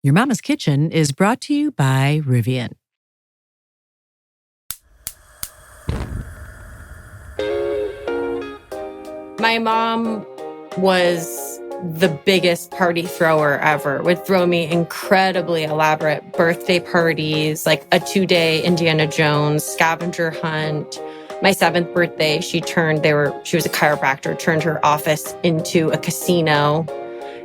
Your Mama's Kitchen is brought to you by Rivian. My mom was the biggest party thrower ever, would throw me incredibly elaborate birthday parties, like a 2-day Indiana Jones scavenger hunt. My 7th birthday, she was a chiropractor, turned her office into a casino.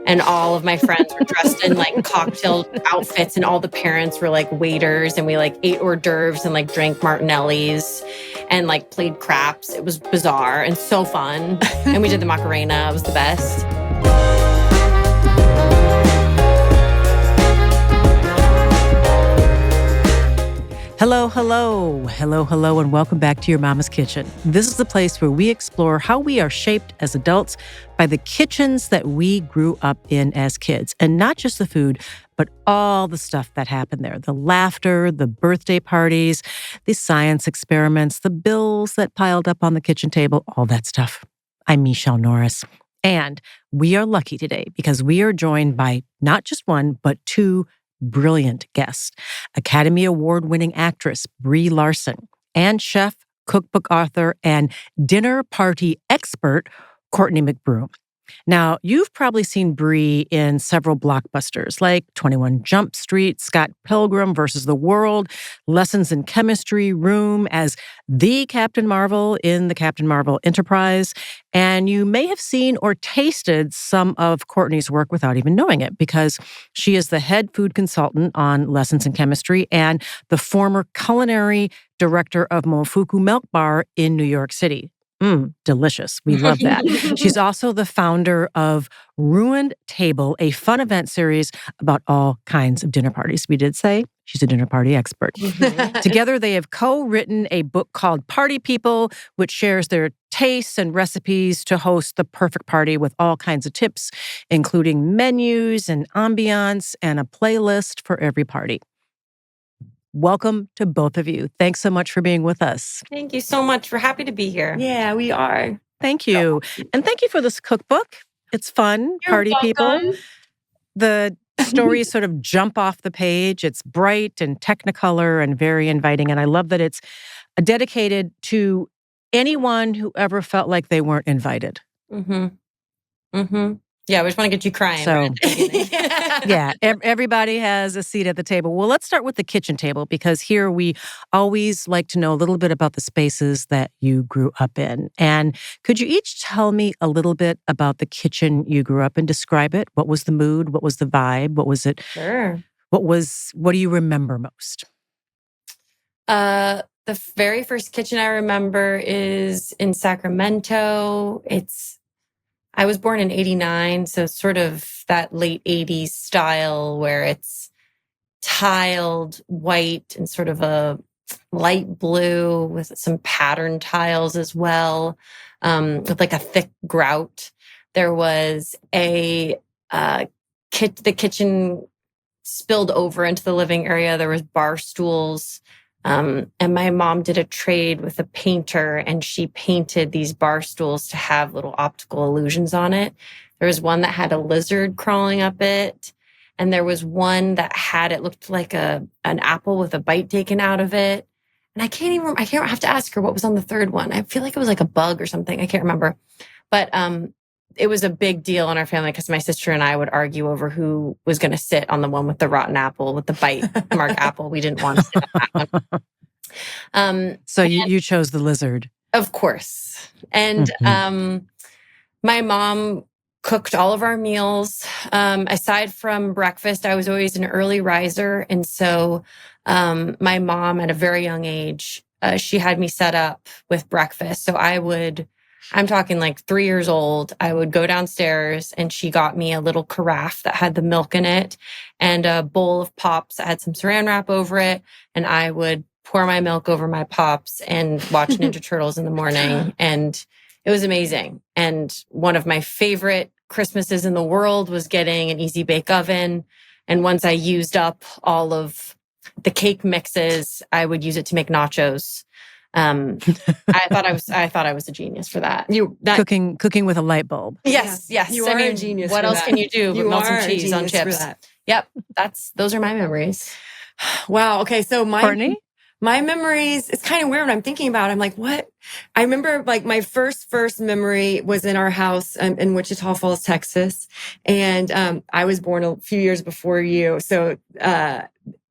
And all of my friends were dressed in like cocktail outfits, and all the parents were like waiters, and we like ate hors d'oeuvres and like drank Martinellis and like played craps. It was bizarre and so fun. And we did the Macarena. It was the best. Hello, and welcome back to Your Mama's Kitchen. This is the place where we explore how we are shaped as adults by the kitchens that we grew up in as kids. And not just the food, but all the stuff that happened there. The laughter, the birthday parties, the science experiments, the bills that piled up on the kitchen table, all that stuff. I'm Michele Norris. And we are lucky today because we are joined by not just one, but two brilliant guest, Academy Award-winning actress Brie Larson, and chef, cookbook author, and dinner party expert Courtney McBroom. Now, you've probably seen Brie in several blockbusters like 21 Jump Street, Scott Pilgrim vs. the World, Lessons in Chemistry, Room, as the Captain Marvel in the Captain Marvel Enterprise. And you may have seen or tasted some of Courtney's work without even knowing it, because she is the head food consultant on Lessons in Chemistry and the former culinary director of Mofuku Milk Bar in New York City. Delicious. We love that. She's also the founder of Ruined Table, a fun event series about all kinds of dinner parties. We did say she's a dinner party expert. Together, they have co-written a book called Party People, which shares their tastes and recipes to host the perfect party with all kinds of tips, including menus and ambiance and a playlist for every party. Welcome to both of you. Thanks so much for being with us. Thank you so much. We're happy to be here. Yeah, we are. Thank you. And thank you for this cookbook. It's fun. You're Party welcome. People. The stories sort of jump off the page. It's bright and technicolor and very inviting. And I love that it's dedicated to anyone who ever felt like they weren't invited. Yeah, we just want to get you crying. So, yeah, everybody has a seat at the table. Well, let's start with the kitchen table, because here we always like to know a little bit about the spaces that you grew up in. And could you each tell me a little bit about the kitchen you grew up in? Describe it. What was the mood? What was the vibe? What was it? Sure. What do you remember most? The very first kitchen I remember is in Sacramento. I was born in 89, so sort of that late 80s style where it's tiled white and sort of a light blue with some patterned tiles as well, with like a thick grout. There was the kitchen spilled over into the living area. There was bar stools. And my mom did a trade with a painter, and she painted these bar stools to have little optical illusions on it. There was one that had a lizard crawling up it. And there was one that looked like an apple with a bite taken out of it. And I have to ask her what was on the third one. I feel like it was like a bug or something. I can't remember. But, it was a big deal in our family because my sister and I would argue over who was going to sit on the one with the rotten apple, with the bite mark apple. We didn't want to sit on that one. So you chose the lizard. Of course. And my mom cooked all of our meals. Aside from breakfast, I was always an early riser. And so my mom, at a very young age, she had me set up with breakfast. So I'm talking like 3 years old. I would go downstairs and she got me a little carafe that had the milk in it and a bowl of Pops that had some saran wrap over it. And I would pour my milk over my Pops and watch Ninja Turtles in the morning. And it was amazing. And one of my favorite Christmases in the world was getting an Easy Bake Oven. And once I used up all of the cake mixes, I would use it to make nachos. I thought I was a genius for that. Cooking with a light bulb. Yes. You are a genius. What for else that. can you do? You But melt are some a cheese on genius for chips. that. Yep. Those are my memories. Wow. Okay. So Courtney? my memories, it's kind of weird when I'm thinking about it. I'm like, what? I remember like my first memory was in our house in Wichita Falls, Texas. And I was born a few years before you. So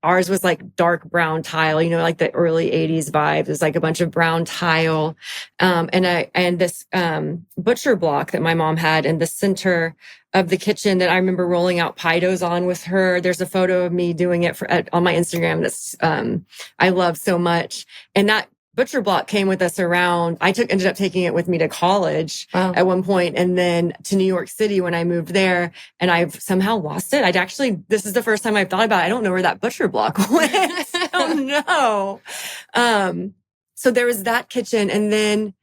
ours was like dark brown tile, like the early 80s vibe. It was like a bunch of brown tile. And this butcher block that my mom had in the center of the kitchen that I remember rolling out pie doughs on with her. There's a photo of me doing it on my Instagram that's I love so much. And that butcher block came with us around. Ended up taking it with me to college at one point, and then to New York City when I moved there, and I've somehow lost it. This is the first time I've thought about it. I don't know where that butcher block went. Oh no. So there was that kitchen, and then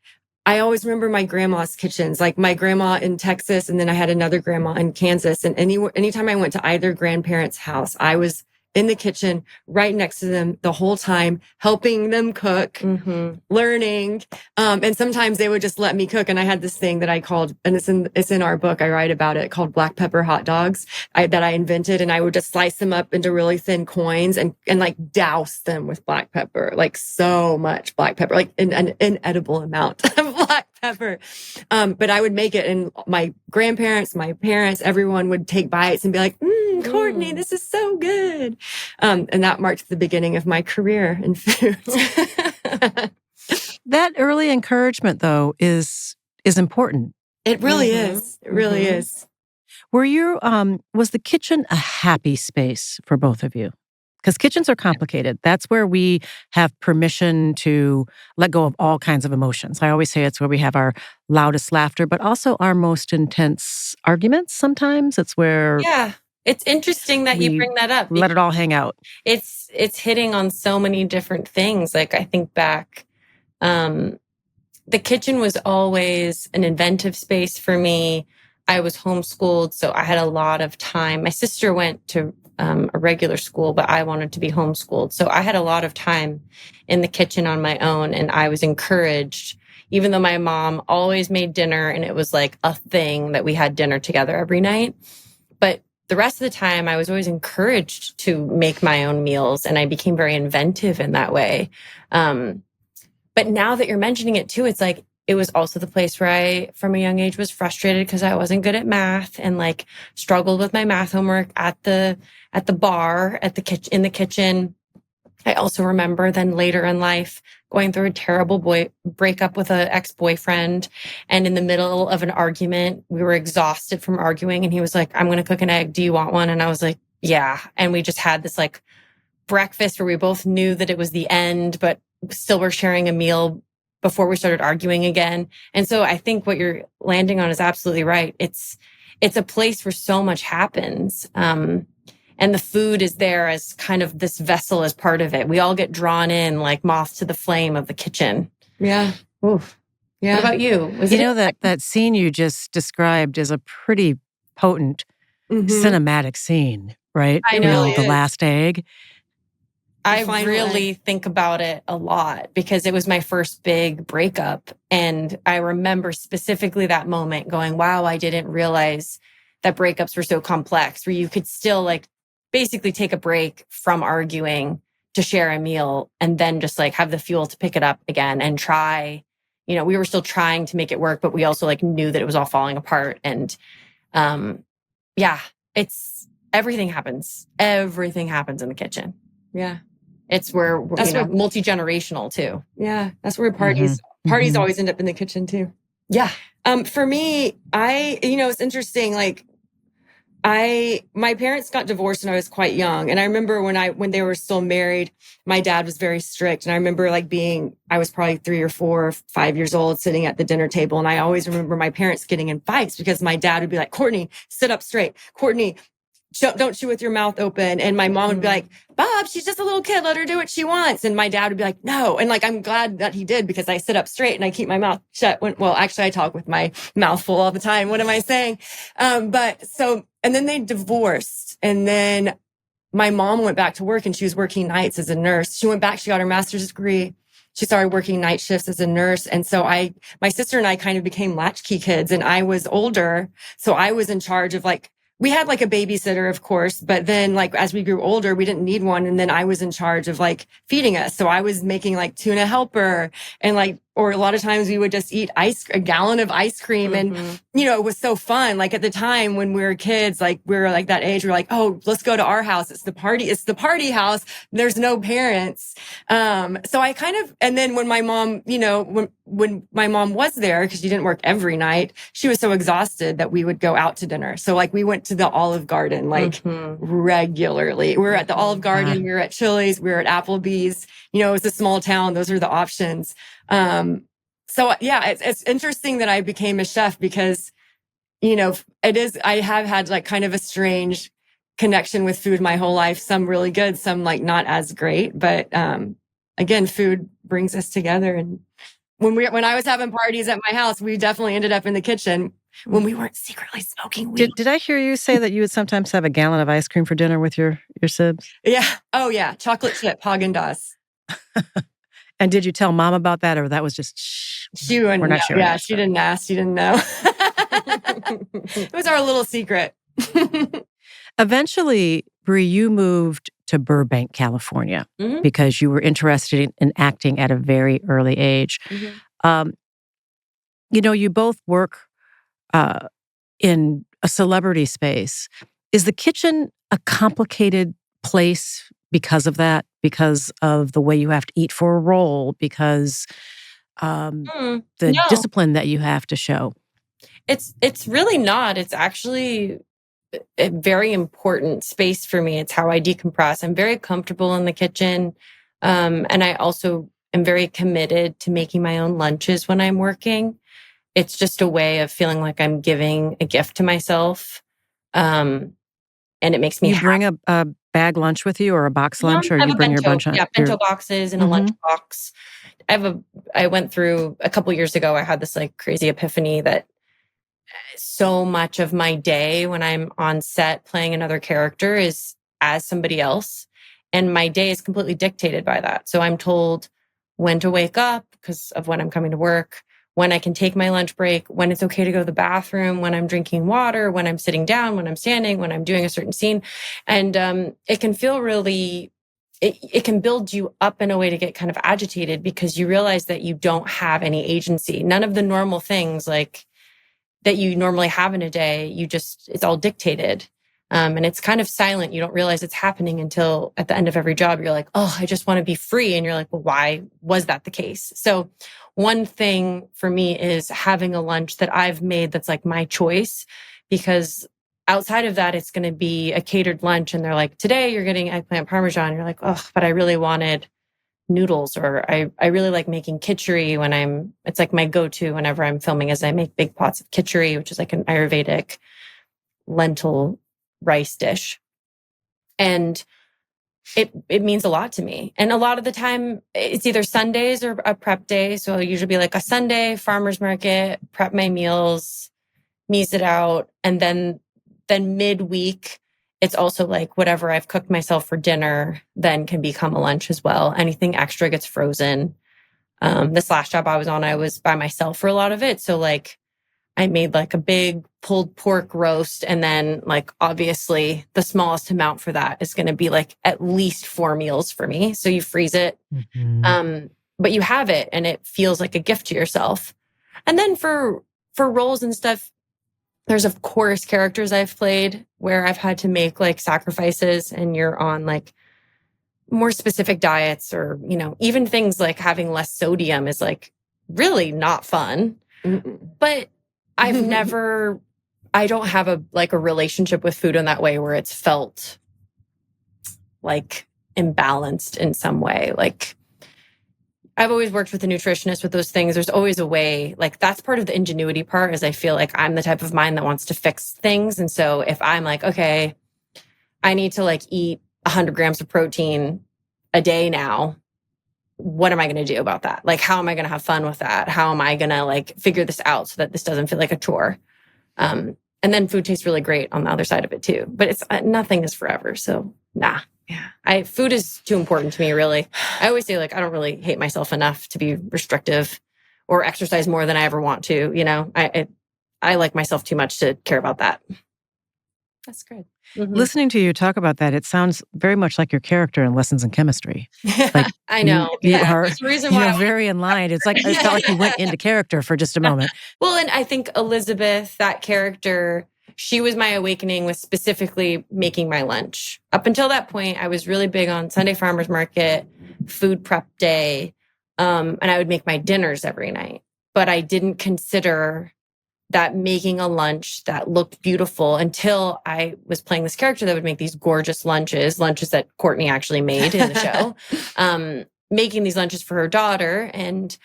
I always remember my grandma's kitchens, like my grandma in Texas, and then I had another grandma in Kansas. And anytime I went to either grandparent's house, I was in the kitchen right next to them the whole time, helping them cook, learning. And sometimes they would just let me cook. And I had this thing that I called, and it's in our book, I write about it, called black pepper hot dogs that I invented. And I would just slice them up into really thin coins and like douse them with black pepper, like so much black pepper, like an inedible amount of black pepper. But I would make it, and my grandparents, my parents, everyone would take bites and be like, Courtney, this is so good. And that marked the beginning of my career in food. That early encouragement, though, is important. It really is. It really is. Was the kitchen a happy space for both of you? Because kitchens are complicated. That's where we have permission to let go of all kinds of emotions. I always say it's where we have our loudest laughter, but also our most intense arguments sometimes. It's where... Yeah. It's interesting that you bring that up. Let it all hang out. It's hitting on so many different things. Like I think back, the kitchen was always an inventive space for me. I was homeschooled, so I had a lot of time. My sister went to a regular school, but I wanted to be homeschooled. So I had a lot of time in the kitchen on my own, and I was encouraged, even though my mom always made dinner and it was like a thing that we had dinner together every night. But the rest of the time, I was always encouraged to make my own meals, and I became very inventive in that way. But now that you're mentioning it too, it's like, it was also the place where I, from a young age, was frustrated because I wasn't good at math and like struggled with my math homework at the bar, in the kitchen. I also remember then later in life going through a terrible breakup with an ex-boyfriend. And in the middle of an argument, we were exhausted from arguing. And he was like, I'm going to cook an egg. Do you want one? And I was like, yeah. And we just had this like breakfast where we both knew that it was the end, but still were sharing a meal before we started arguing again. And so I think what you're landing on is absolutely right. It's a place where so much happens. And the food is there as kind of this vessel as part of it. We all get drawn in like moths to the flame of the kitchen. Yeah. Oof. Yeah. What about you? That scene you just described is a pretty potent cinematic scene, right? I know. The last egg. I really think about it a lot because it was my first big breakup. And I remember specifically that moment going, wow, I didn't realize that breakups were so complex, where you could still like basically take a break from arguing to share a meal and then just like have the fuel to pick it up again and try. We were still trying to make it work, but we also like knew that it was all falling apart. And it's everything happens. Everything happens in the kitchen. Yeah. It's where multi-generational too. Yeah. That's where parties always end up in the kitchen too. Yeah. For me, it's interesting. Like my parents got divorced when I was quite young. And I remember when they were still married, my dad was very strict. And I remember I was probably 3 or 4 or 5 years old sitting at the dinner table. And I always remember my parents getting in fights because my dad would be like, Courtney, sit up straight. Courtney, don't chew with your mouth open. And my mom would be like, Bob, she's just a little kid. Let her do what she wants. And my dad would be like, no. And like, I'm glad that he did because I sit up straight and I keep my mouth shut. Actually, I talk with my mouth full all the time. What am I saying? And then they divorced. And then my mom went back to work and she was working nights as a nurse. She went back, she got her master's degree. She started working night shifts as a nurse. And so my sister and I kind of became latchkey kids, and I was older. So I was in charge of like we had like a babysitter, of course, but then like as we grew older, we didn't need one. And then I was in charge of like feeding us. So I was making like tuna helper and like, or a lot of times we would just eat a gallon of ice cream. And, it was so fun. Like at the time when we were kids, like we were like that age, we were like, oh, let's go to our house. It's the party house. There's no parents. So I kind of, and then when my mom, when my mom was there, because she didn't work every night, she was so exhausted that we would go out to dinner. So like we went to the Olive Garden like regularly. We were at the Olive Garden, we were at Chili's, we were at Applebee's. It was a small town. Those are the options. So yeah, it's interesting that I became a chef because, I have had like kind of a strange connection with food my whole life. Some really good, some like not as great. But, again, food brings us together. And when I was having parties at my house, we definitely ended up in the kitchen when we weren't secretly smoking weed. Did I hear you say that you would sometimes have a gallon of ice cream for dinner with your sibs? Yeah. Oh yeah. Chocolate chip Haagen-Dazs. And did you tell mom about that, or that was just shh? She wouldn't. We're not sharing. Yeah, she didn't ask. She didn't know. It was our little secret. Eventually, Brie, you moved to Burbank, California, because you were interested in acting at a very early age. You both work in a celebrity space. Is the kitchen a complicated place because of that? Because of the way you have to eat for a role? Because the discipline that you have to show? It's really not. It's actually a very important space for me. It's how I decompress. I'm very comfortable in the kitchen. And I also am very committed to making my own lunches when I'm working. It's just a way of feeling like I'm giving a gift to myself. And it makes me happy. You bring a bag lunch with you or a box lunch, or you bring your bunch on? Yeah, bento boxes and a lunch box. I went through a couple years ago, I had this like crazy epiphany that so much of my day when I'm on set playing another character is as somebody else. And my day is completely dictated by that. So I'm told when to wake up because of when I'm coming to work, when I can take my lunch break, when it's okay to go to the bathroom, when I'm drinking water, when I'm sitting down, when I'm standing, when I'm doing a certain scene. And it can feel really, it can build you up in a way to get kind of agitated because you realize that you don't have any agency. None of the normal things like that you normally have in a day, it's all dictated. And it's kind of silent. You don't realize it's happening until at the end of every job, you're like, oh, I just want to be free. And you're like, well, why was that the case? So one thing for me is having a lunch that I've made that's like my choice, because outside of that, it's going to be a catered lunch. And they're like, today you're getting eggplant parmesan. You're like, oh, but I really wanted noodles, or I really like making khichdi it's like my go-to whenever I'm filming is I make big pots of khichdi, which is like an Ayurvedic lentil rice dish. And it means a lot to me. And a lot of the time it's either Sundays or a prep day. So I'll usually be like a Sunday farmer's market, prep my meals, mise it out. And then midweek, it's also like whatever I've cooked myself for dinner then can become a lunch as well. Anything extra gets frozen. This last job I was on, I was by myself for a lot of it. So like I made like a big pulled pork roast. And then like, obviously the smallest amount for that is going to be like at least 4 meals for me. So you freeze it. But you have it and it feels like a gift to yourself. And then for roles and stuff, there's of course characters I've played where I've had to make like sacrifices and you're on like more specific diets or, even things like having less sodium is like really not fun. But I don't have a relationship with food in that way where it's felt like imbalanced in some way. Like I've always worked with a nutritionist with those things. There's always a way, like that's part of the ingenuity part is I feel like I'm the type of mind that wants to fix things. And so if I'm like, okay, I need to like eat 100 grams of protein a day now, what am I going to do about that? Like, how am I going to have fun with that? How am I going to like figure this out so that this doesn't feel like a chore? And then food tastes really great on the other side of it too, but it's nothing is forever. So nah. Yeah. Food is too important to me, really. I always say, like, I don't really hate myself enough to be restrictive or exercise more than I ever want to. I like myself too much to care about that. That's good. Listening to you talk about that, it sounds very much like your character in Lessons in Chemistry. Like I know. you are, There's a reason why very in line. It's like, it felt like you went into character for just a moment. Well, and I think Elizabeth, that character, she was my awakening with specifically making my lunch. Up until that point, I was really big on Sunday farmers market, food prep day, and I would make my dinners every night. But I didn't consider that making a lunch that looked beautiful until I was playing this character that would make these gorgeous lunches that Courtney actually made in the show, making these lunches for her daughter. And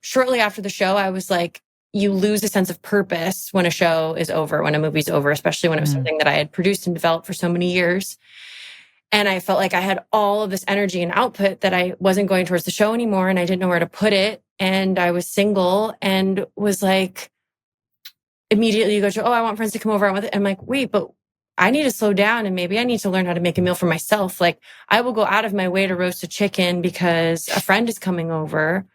shortly after the show, I was like, you lose a sense of purpose when a show is over, when a movie's over, especially when it was something that I had produced and developed for so many years. And I felt like I had all of this energy and output that I wasn't going towards the show anymore. And I didn't know where to put it. And I was single and was like, immediately you go to, I want friends to come over. I'm like, wait, but I need to slow down and maybe I need to learn how to make a meal for myself. Like I will go out of my way to roast a chicken because a friend is coming over,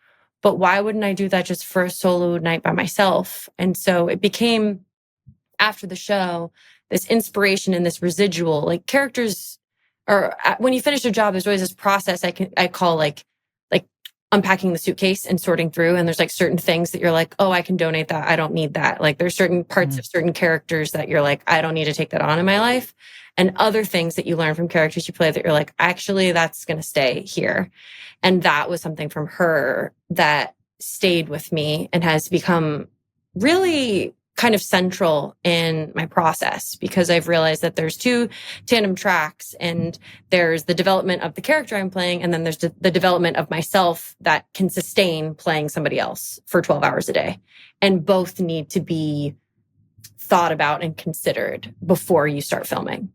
but why wouldn't I do that just for a solo night by myself? And so it became, after the show, this inspiration and this residual, like characters, or when you finish a job, there's always this process I call like unpacking the suitcase and sorting through. And there's like certain things that you're like, I can donate that. I don't need that. Like there's certain parts of certain characters that you're like, I don't need to take that on in my life. And other things that you learn from characters you play that you're like, actually, that's going to stay here. And that was something from her that stayed with me and has become really kind of central in my process, because I've realized that there's two tandem tracks, and there's the development of the character I'm playing, and then there's the development of myself that can sustain playing somebody else for 12 hours a day. And both need to be thought about and considered before you start filming.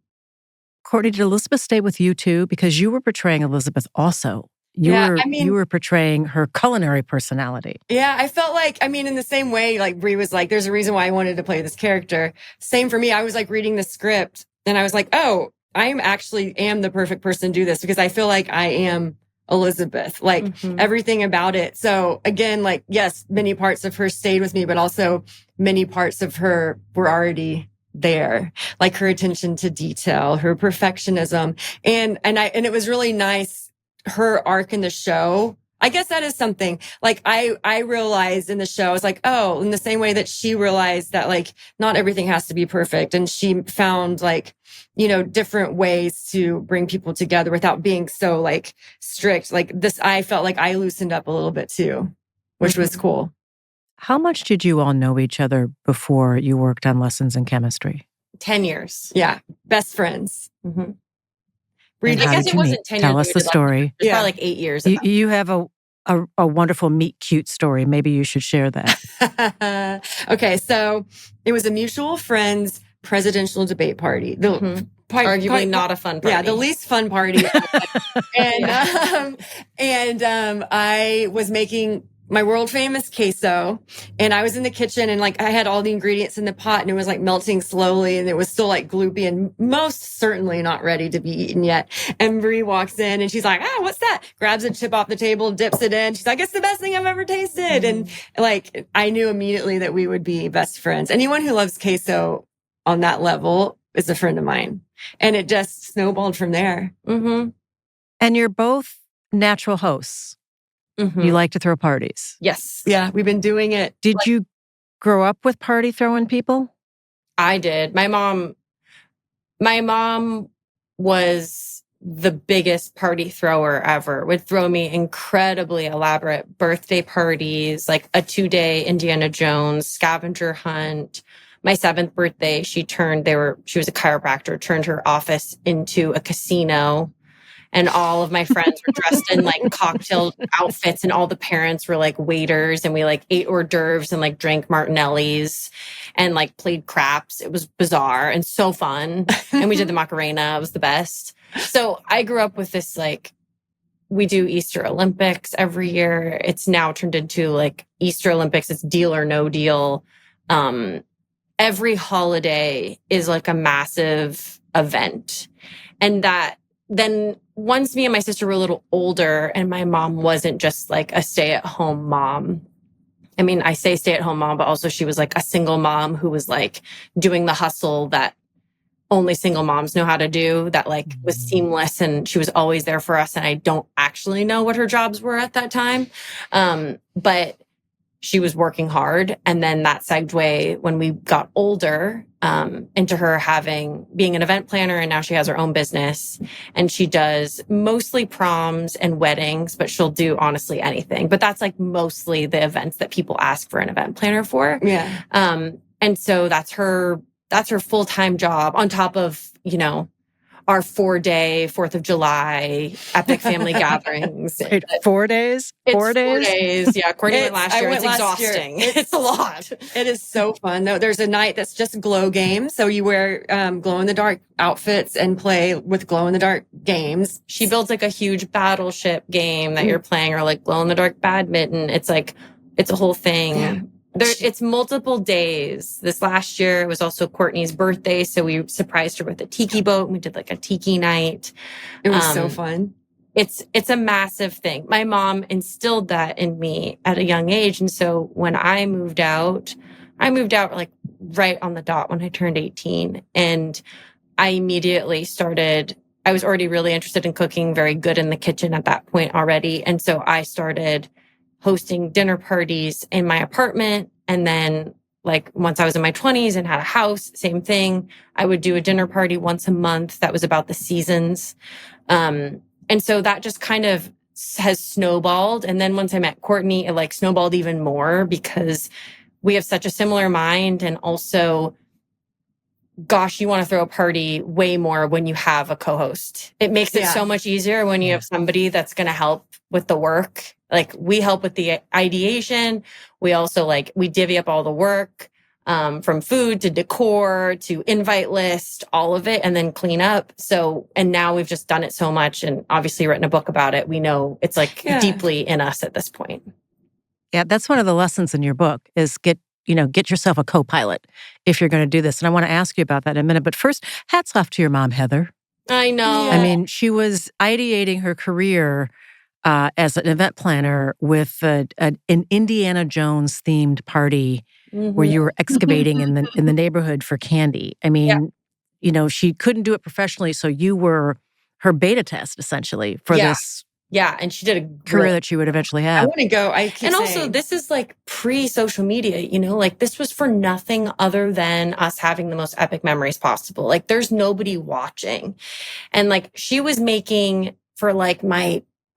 Courtney, did Elizabeth stay with you too? Because you were portraying Elizabeth also. You were portraying her culinary personality. Yeah, I felt like, in the same way, like Brie was like, there's a reason why I wanted to play this character. Same for me. I was like reading the script and I was like, I am the perfect person to do this, because I feel like I am Elizabeth, like everything about it. So again, like, yes, many parts of her stayed with me, but also many parts of her were already there, like her attention to detail, her perfectionism. And it was really nice. Her arc in the show, I guess that is something like I realized in the show, I was like, in the same way that she realized that like not everything has to be perfect. And she found like, different ways to bring people together without being so like strict. Like this, I felt like I loosened up a little bit too, which was cool. How much did you all know each other before you worked on Lessons in Chemistry? 10 years. Yeah. Best friends. Mm-hmm. I guess it wasn't 10 years. Tell us the story. It's probably like 8 years. You have a wonderful meet cute story. Maybe you should share that. Okay, so it was a mutual friend's presidential debate party. Arguably not a fun party. Yeah, the least fun party. and I was making my world famous queso, and I was in the kitchen and like I had all the ingredients in the pot and it was like melting slowly and it was still like gloopy and most certainly not ready to be eaten yet. And Brie walks in and she's like, what's that? Grabs a chip off the table, dips it in. She's like, it's the best thing I've ever tasted. And like, I knew immediately that we would be best friends. Anyone who loves queso on that level is a friend of mine. And it just snowballed from there. Mm-hmm. And you're both natural hosts. Mm-hmm. You like to throw parties. Yes. Yeah, we've been doing it. Did you grow up with party throwing people? I did. My mom was the biggest party thrower ever, would throw me incredibly elaborate birthday parties, like a 2-day Indiana Jones scavenger hunt. My 7th birthday, she was a chiropractor, turned her office into a casino. And all of my friends were dressed in like cocktail outfits, and all the parents were like waiters, and we like ate hors d'oeuvres and like drank Martinellis and like played craps. It was bizarre and so fun. And we did the Macarena. It was the best. So I grew up with this, like, we do Easter Olympics every year. It's now turned into like Easter Olympics. It's deal or no deal. Every holiday is like a massive event. And that then once me and my sister were a little older and my mom wasn't just like a stay-at-home mom. I mean, I say stay-at-home mom, but also she was like a single mom who was like doing the hustle that only single moms know how to do that, like was seamless, and she was always there for us. And I don't actually know what her jobs were at that time. But she was working hard. And then that segued when we got older, into her being an event planner. And now she has her own business, and she does mostly proms and weddings, but she'll do honestly anything. But that's like mostly the events that people ask for an event planner for. Yeah. And so that's her full-time job on top of, our 4-day 4th of July epic family gatherings. 4 days? It's 4 days? 4 days. Yeah. Courtney went last year. It's exhausting. It's a lot. It is so fun though. There's a night that's just glow games. So you wear glow in the dark outfits and play with glow in the dark games. She builds like a huge battleship game that you're playing, or like glow in the dark badminton. It's like, it's a whole thing. Yeah. It's multiple days. This last year, it was also Courtney's birthday. So we surprised her with a tiki boat, and we did like a tiki night. It was so fun. It's a massive thing. My mom instilled that in me at a young age. And so when I moved out like right on the dot when I turned 18. And I immediately I was already really interested in cooking, very good in the kitchen at that point already. And so I started hosting dinner parties in my apartment. And then like once I was in my 20s and had a house, same thing. I would do a dinner party once a month that was about the seasons. And so that just kind of has snowballed. And then once I met Courtney, it like snowballed even more because we have such a similar mind. And also, gosh, you want to throw a party way more when you have a co-host. It makes it so much easier when you have somebody that's going to help with the work. Like we help with the ideation. We also we divvy up all the work, from food to decor to invite list, all of it, and then clean up. So, and now we've just done it so much and obviously written a book about it. We know it's deeply in us at this point. Yeah. That's one of the lessons in your book is get yourself a co-pilot if you're going to do this. And I want to ask you about that in a minute. But first, hats off to your mom, Heather. I know. I mean, she was ideating her career as an event planner with an Indiana Jones themed party where you were excavating in the neighborhood for candy. I mean, she couldn't do it professionally, so you were her beta test essentially for this. Yeah, and she did a career that she would eventually have. I want to go. Also, this is like pre-social media, like this was for nothing other than us having the most epic memories possible. Like there's nobody watching. And like she was making for like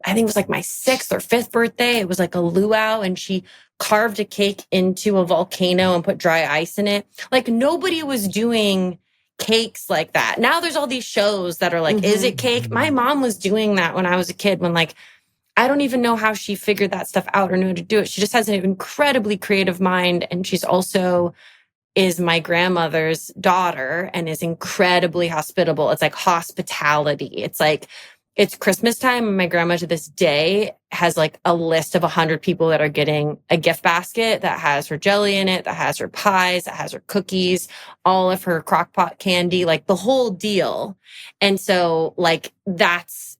I think it was like my 6th or 5th birthday. It was like a luau, and she carved a cake into a volcano and put dry ice in it. Like nobody was doing cakes like that. Now there's all these shows that are like, is it cake? My mom was doing that when I was a kid, when I don't even know how she figured that stuff out or knew how to do it. She just has an incredibly creative mind. And she's also is my grandmother's daughter and is incredibly hospitable. It's like hospitality. It's like, it's Christmas time, and my grandma to this day has like a list of 100 people that are getting a gift basket that has her jelly in it, that has her pies, that has her cookies, all of her crock-pot candy, like the whole deal. And so like that's,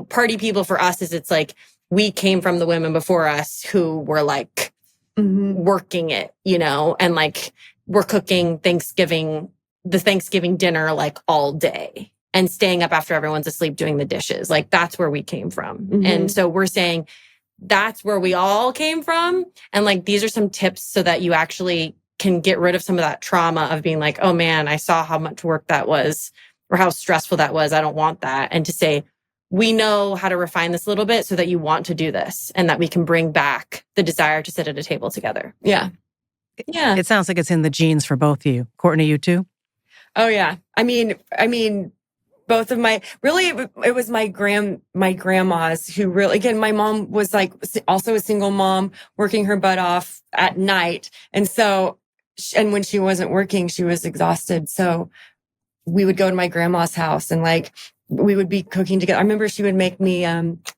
party people for us is it's like we came from the women before us who were like working it, and like we're cooking the Thanksgiving dinner like all day. And staying up after everyone's asleep doing the dishes. Like that's where we came from. And so we're saying that's where we all came from. And like, these are some tips so that you actually can get rid of some of that trauma of being like, oh man, I saw how much work that was or how stressful that was. I don't want that. And to say, we know how to refine this a little bit so that you want to do this and that we can bring back the desire to sit at a table together. Yeah. Yeah. It sounds like it's in the genes for both of you. Courtney, you too? Oh yeah. I mean, both of it was my grandmas who really, again, my mom was like also a single mom working her butt off at night. And so, and when she wasn't working, she was exhausted. So we would go to my grandma's house and like we would be cooking together. I remember she would make me,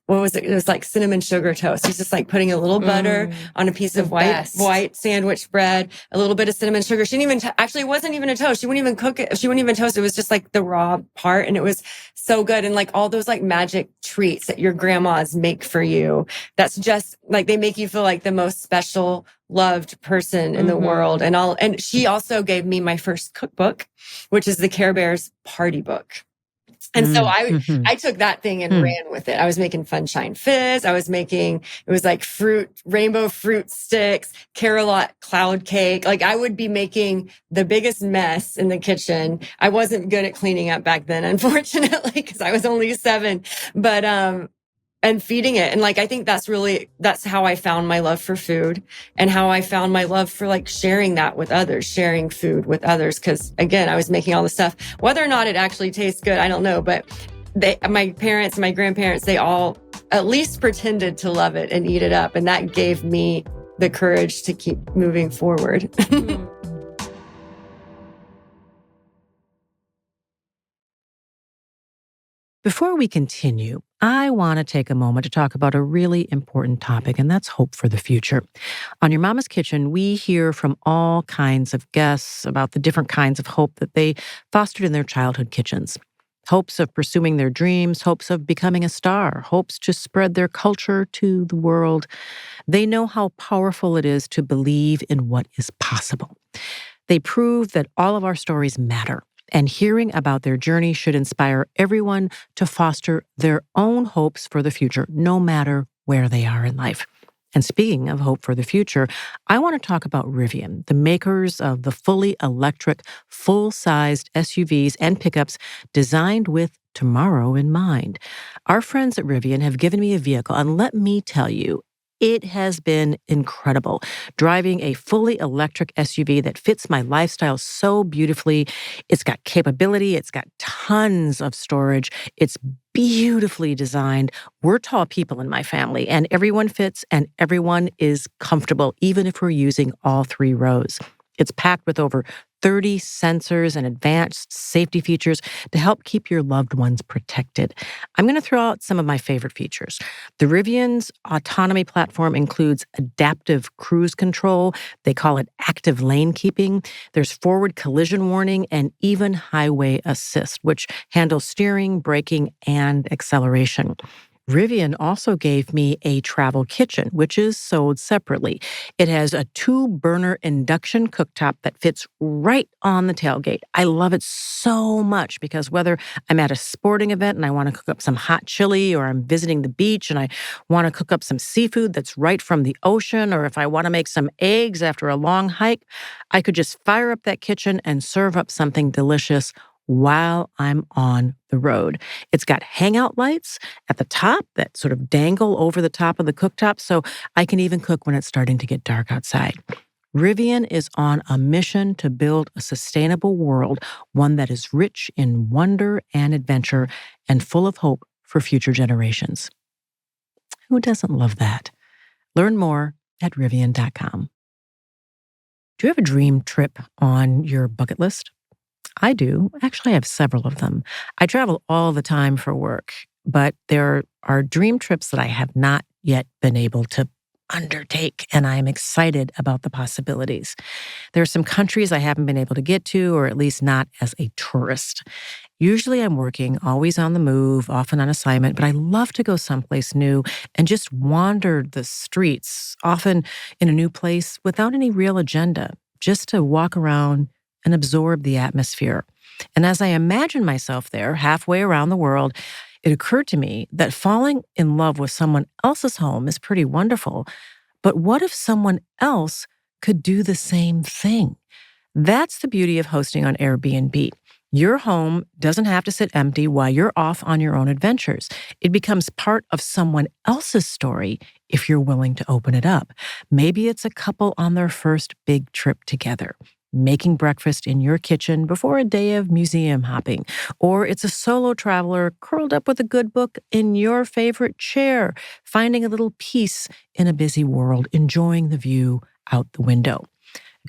what was it? It was like cinnamon sugar toast. She's just like putting a little butter on a piece of white sandwich bread, a little bit of cinnamon sugar. She didn't even, actually it wasn't even a toast. She wouldn't even cook it. She wouldn't even toast it. It was just like the raw part. And it was so good. And like all those like magic treats that your grandmas make for you. That's just like, they make you feel like the most special, loved person in the world. And she also gave me my first cookbook, which is the Care Bears party book. And so I took that thing and ran with it. I was making Funshine Fizz. It was like rainbow fruit sticks, Carolot cloud cake. Like I would be making the biggest mess in the kitchen. I wasn't good at cleaning up back then, unfortunately, because I was only 7, but, and feeding it. And like, I think that's how I found my love for food and how I found my love for like sharing that with others, sharing food with others. Cause again, I was making all the stuff, whether or not it actually tastes good, I don't know, but my parents, my grandparents, they all at least pretended to love it and eat it up. And that gave me the courage to keep moving forward. Before we continue, I want to take a moment to talk about a really important topic, and that's hope for the future. On Your Mama's Kitchen, we hear from all kinds of guests about the different kinds of hope that they fostered in their childhood kitchens. Hopes of pursuing their dreams, hopes of becoming a star, hopes to spread their culture to the world. They know how powerful it is to believe in what is possible. They prove that all of our stories matter. And hearing about their journey should inspire everyone to foster their own hopes for the future, no matter where they are in life. And speaking of hope for the future, I want to talk about Rivian, the makers of the fully electric, full-sized SUVs and pickups designed with tomorrow in mind. Our friends at Rivian have given me a vehicle, and let me tell you, it has been incredible. Driving a fully electric SUV that fits my lifestyle so beautifully. It's got capability. It's got tons of storage. It's beautifully designed. We're tall people in my family, and everyone fits and everyone is comfortable, even if we're using all 3 rows. It's packed with over 30 sensors and advanced safety features to help keep your loved ones protected. I'm going to throw out some of my favorite features. The Rivian's autonomy platform includes adaptive cruise control. They call it active lane keeping. There's forward collision warning and even highway assist, which handles steering, braking, and acceleration. Rivian also gave me a travel kitchen, which is sold separately. It has a 2-burner induction cooktop that fits right on the tailgate. I love it so much because whether I'm at a sporting event and I want to cook up some hot chili, or I'm visiting the beach and I want to cook up some seafood that's right from the ocean, or if I want to make some eggs after a long hike, I could just fire up that kitchen and serve up something delicious while I'm on the road. It's got hangout lights at the top that sort of dangle over the top of the cooktop, so I can even cook when it's starting to get dark outside. Rivian is on a mission to build a sustainable world, one that is rich in wonder and adventure and full of hope for future generations. Who doesn't love that? Learn more at Rivian.com. Do you have a dream trip on your bucket list? I do. Actually, I have several of them. I travel all the time for work, but there are dream trips that I have not yet been able to undertake, and I am excited about the possibilities. There are some countries I haven't been able to get to, or at least not as a tourist. Usually I'm working, always on the move, often on assignment, but I love to go someplace new and just wander the streets, often in a new place without any real agenda, just to walk around and absorb the atmosphere. And as I imagine myself there, halfway around the world, it occurred to me that falling in love with someone else's home is pretty wonderful. But what if someone else could do the same thing? That's the beauty of hosting on Airbnb. Your home doesn't have to sit empty while you're off on your own adventures. It becomes part of someone else's story if you're willing to open it up. Maybe it's a couple on their first big trip together, making breakfast in your kitchen before a day of museum hopping. Or it's a solo traveler curled up with a good book in your favorite chair, finding a little peace in a busy world, enjoying the view out the window.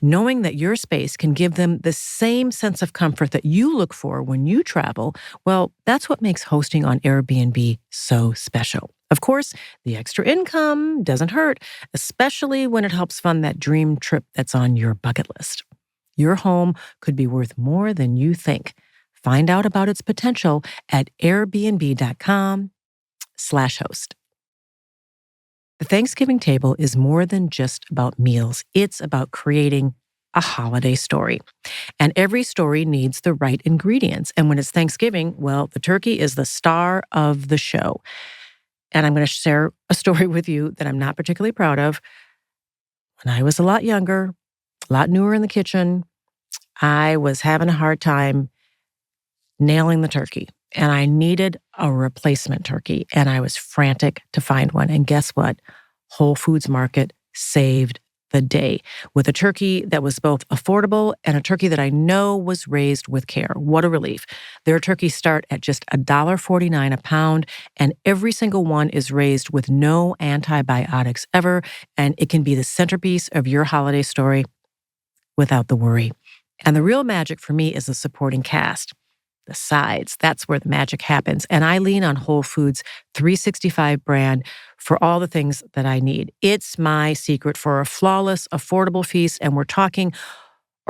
Knowing that your space can give them the same sense of comfort that you look for when you travel, well, that's what makes hosting on Airbnb so special. Of course, the extra income doesn't hurt, especially when it helps fund that dream trip that's on your bucket list. Your home could be worth more than you think. Find out about its potential at airbnb.com/host. The Thanksgiving table is more than just about meals. It's about creating a holiday story. And every story needs the right ingredients. And when it's Thanksgiving, well, the turkey is the star of the show. And I'm going to share a story with you that I'm not particularly proud of. When I was a lot younger, a lot newer in the kitchen, I was having a hard time nailing the turkey. And I needed a replacement turkey. And I was frantic to find one. And guess what? Whole Foods Market saved the day with a turkey that was both affordable and a turkey that I know was raised with care. What a relief. Their turkeys start at just $1.49 a pound, and every single one is raised with no antibiotics ever, and it can be the centerpiece of your holiday story without the worry. And the real magic for me is the supporting cast. The sides, that's where the magic happens. And I lean on Whole Foods 365 brand for all the things that I need. It's my secret for a flawless, affordable feast. And we're talking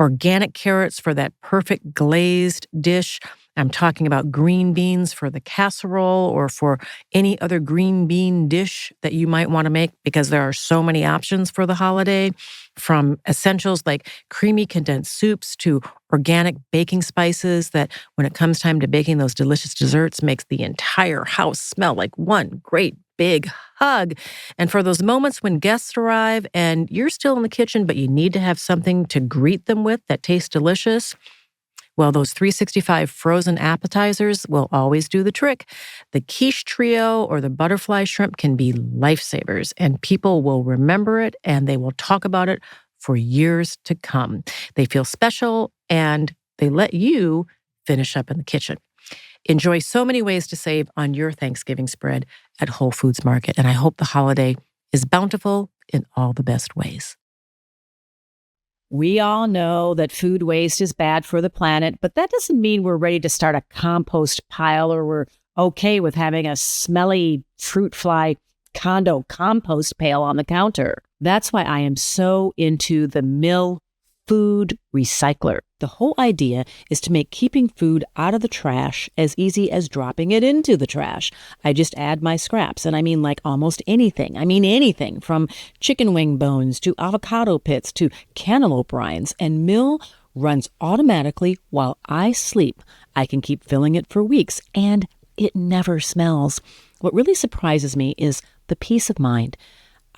organic carrots for that perfect glazed dish. I'm talking about green beans for the casserole or for any other green bean dish that you might want to make, because there are so many options for the holiday, from essentials like creamy condensed soups to organic baking spices that when it comes time to baking those delicious desserts makes the entire house smell like one great big hug. And for those moments when guests arrive and you're still in the kitchen, but you need to have something to greet them with that tastes delicious, well, those 365 frozen appetizers will always do the trick. The quiche trio or the butterfly shrimp can be lifesavers, and people will remember it and they will talk about it for years to come. They feel special and they let you finish up in the kitchen. Enjoy so many ways to save on your Thanksgiving spread at Whole Foods Market, and I hope the holiday is bountiful in all the best ways. We all know that food waste is bad for the planet, but that doesn't mean we're ready to start a compost pile or we're okay with having a smelly fruit fly condo compost pail on the counter. That's why I am so into the Mill Food Recycler. The whole idea is to make keeping food out of the trash as easy as dropping it into the trash. I just add my scraps, and I mean like almost anything. I mean anything from chicken wing bones to avocado pits to cantaloupe rinds, and Mill runs automatically while I sleep. I can keep filling it for weeks, and it never smells. What really surprises me is the peace of mind.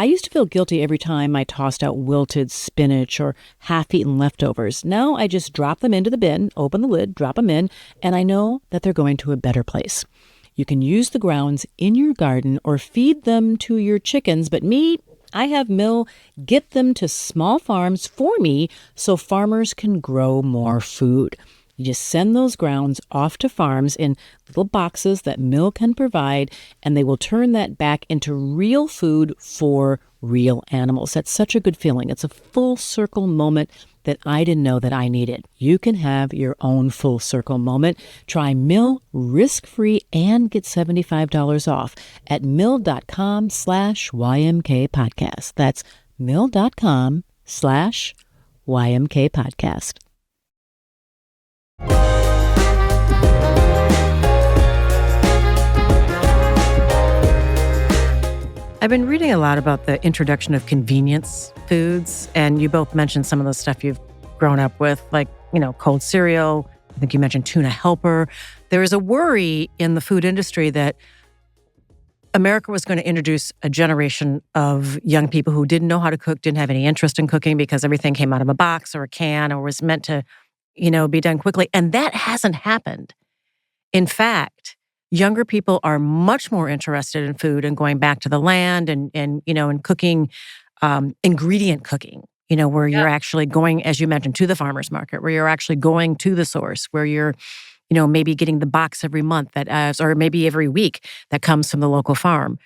I used to feel guilty every time I tossed out wilted spinach or half-eaten leftovers. Now I just drop them into the bin, open the lid, drop them in, and I know that they're going to a better place. You can use the grounds in your garden or feed them to your chickens, but me, I have Mill get them to small farms for me so farmers can grow more food. You just send those grounds off to farms in little boxes that Mill can provide, and they will turn that back into real food for real animals. That's such a good feeling. It's a full circle moment that I didn't know that I needed. You can have your own full circle moment. Try Mill risk-free and get $75 off at mill.com/YMK podcast. That's mill.com/YMK podcast. I've been reading a lot about the introduction of convenience foods, and you both mentioned some of the stuff you've grown up with, like, cold cereal. I think you mentioned tuna helper. There is a worry in the food industry that America was going to introduce a generation of young people who didn't know how to cook, didn't have any interest in cooking because everything came out of a box or a can or was meant to, be done quickly. And that hasn't happened. In fact, younger people are much more interested in food and going back to the land and cooking, ingredient cooking, where you're actually going, as you mentioned, to the farmer's market, where you're actually going to the source, where you're, maybe getting the box every month or maybe every week that comes from the local farm.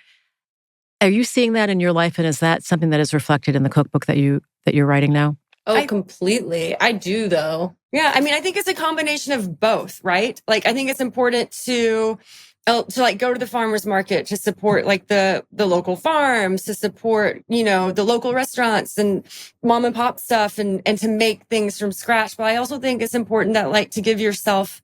Are you seeing that in your life? And is that something that is reflected in the cookbook that you're writing now? Oh, completely. I do though. Yeah. I mean, I think it's a combination of both, right? Like, I think it's important to like go to the farmer's market to support like the local farms, to support, the local restaurants and mom and pop stuff and to make things from scratch. But I also think it's important that like to give yourself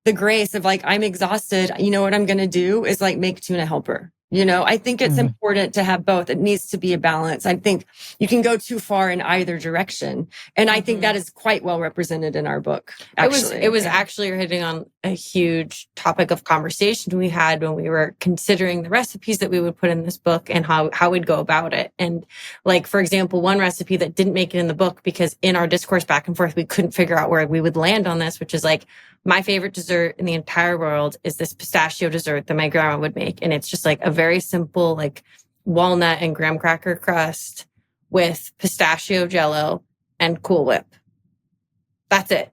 the grace of like, I'm exhausted. You know what I'm going to do is like make tuna helper. I think it's important to have both. It needs to be a balance. I think you can go too far in either direction. And I think that is quite well represented in our book. Actually. It was actually hitting on a huge topic of conversation we had when we were considering the recipes that we would put in this book and how we'd go about it. And like, for example, one recipe that didn't make it in the book because in our discourse back and forth, we couldn't figure out where we would land on this, which is like, my favorite dessert in the entire world is this pistachio dessert that my grandma would make. And it's just like a very simple, like walnut and graham cracker crust with pistachio jello and Cool Whip. That's it.